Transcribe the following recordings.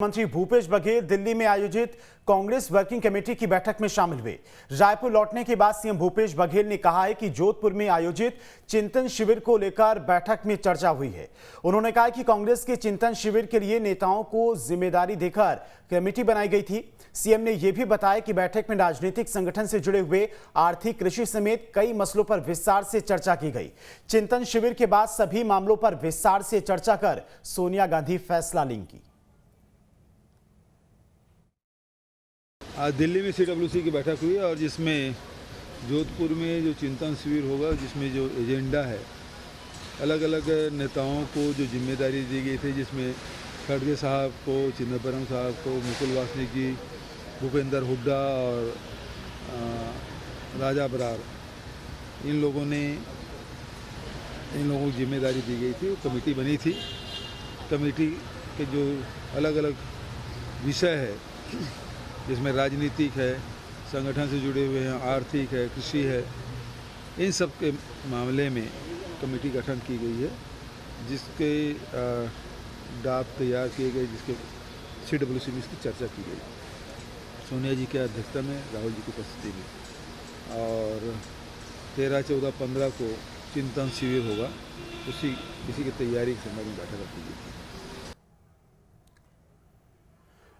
मंत्री भूपेश बघेल दिल्ली में आयोजित कांग्रेस वर्किंग कमेटी की बैठक में शामिल हुए। रायपुर लौटने के बाद सीएम भूपेश बघेल ने कहा है कि जोधपुर में आयोजित चिंतन शिविर को लेकर बैठक में चर्चा हुई है। उन्होंने कहा कि कांग्रेस के चिंतन शिविर के लिए नेताओं को जिम्मेदारी देकर कमेटी बनाई गई थी। सीएम ने यह भी बताया कि बैठक में राजनीतिक संगठन से जुड़े हुए आर्थिक, कृषि समेत कई मसलों पर विस्तार से चर्चा की गई। चिंतन शिविर के बाद सभी मामलों पर विस्तार से चर्चा कर सोनिया गांधी फैसला लेंगी। आज दिल्ली में CWC की बैठक हुई और जिसमें जोधपुर में जो चिंतन शिविर होगा, जिसमें जो एजेंडा है, अलग अलग नेताओं को जो जिम्मेदारी दी गई थी, जिसमें खड़गे साहब को, चिदंबरम साहब को, मुकुल वासनिक, भूपेंद्र हुड्डा और राजा बरार, इन लोगों को जिम्मेदारी दी गई थी। कमेटी बनी थी। कमेटी के जो अलग अलग विषय है, जिसमें राजनीतिक है, संगठन से जुड़े हुए हैं, आर्थिक है, कृषि है, इन सब के मामले में कमेटी गठन की गई है, जिसके ड्राफ्ट तैयार किए गए, जिसके CWC में इसकी चर्चा की गई सोनिया जी की अध्यक्षता में, राहुल जी की उपस्थिति में। और 13, 14, 15 को चिंतन शिविर होगा, इसी की तैयारी के संबंध में बैठक की गई थी।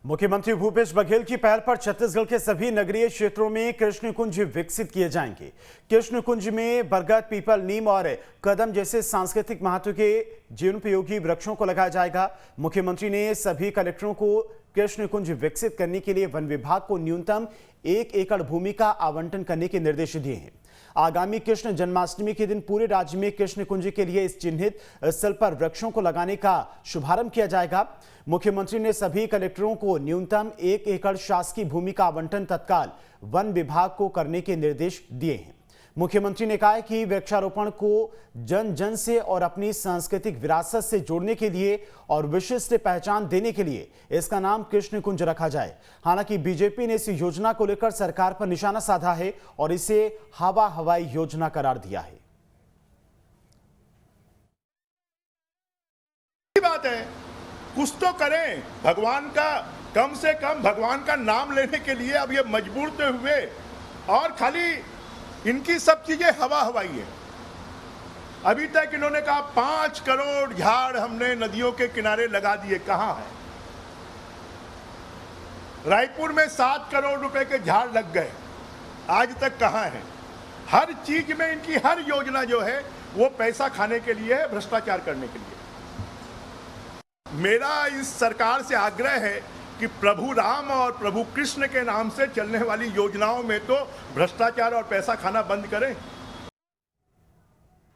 मुख्यमंत्री भूपेश बघेल की पहल पर छत्तीसगढ़ के सभी नगरीय क्षेत्रों में कृष्ण कुंज विकसित किए जाएंगे। कृष्ण कुंज में बरगद, पीपल, नीम और कदम जैसे सांस्कृतिक महत्व के जीवनोपयोगी वृक्षों को लगाया जाएगा। मुख्यमंत्री ने सभी कलेक्टरों को कृष्ण कुंज विकसित करने के लिए वन विभाग को न्यूनतम 1 एकड़ भूमि का आवंटन करने के निर्देश दिए हैं। आगामी कृष्ण जन्माष्टमी के दिन पूरे राज्य में कृष्ण कुंज के लिए इस चिन्हित स्थल पर वृक्षों को लगाने का शुभारंभ किया जाएगा। मुख्यमंत्री ने सभी कलेक्टरों को न्यूनतम 1 एकड़ शासकीय भूमि का आवंटन तत्काल वन विभाग को करने के निर्देश दिए हैं। मुख्यमंत्री ने कहा है कि वृक्षारोपण को जन जन से और अपनी सांस्कृतिक विरासत से जोड़ने के लिए और विशिष्ट पहचान देने के लिए इसका नाम कृष्ण कुंज रखा जाए। हालांकि बीजेपी ने इस योजना को लेकर सरकार पर निशाना साधा है और इसे हवाई योजना करार दिया है। बात है, कुछ तो करें भगवान का, कम से कम भगवान का नाम लेने के लिए अब ये मजबूर तो हुए, और खाली इनकी सब चीजें हवाई है। अभी तक इन्होंने कहा 5 करोड़ झाड़ हमने नदियों के किनारे लगा दिए, कहां है? रायपुर में 7 करोड़ रुपए के झाड़ लग गए, आज तक कहां है? हर चीज में इनकी हर योजना जो है वो पैसा खाने के लिए है, भ्रष्टाचार करने के लिए। मेरा इस सरकार से आग्रह है कि प्रभु राम और प्रभु कृष्ण के नाम से चलने वाली योजनाओं में तो भ्रष्टाचार और पैसा खाना बंद करें।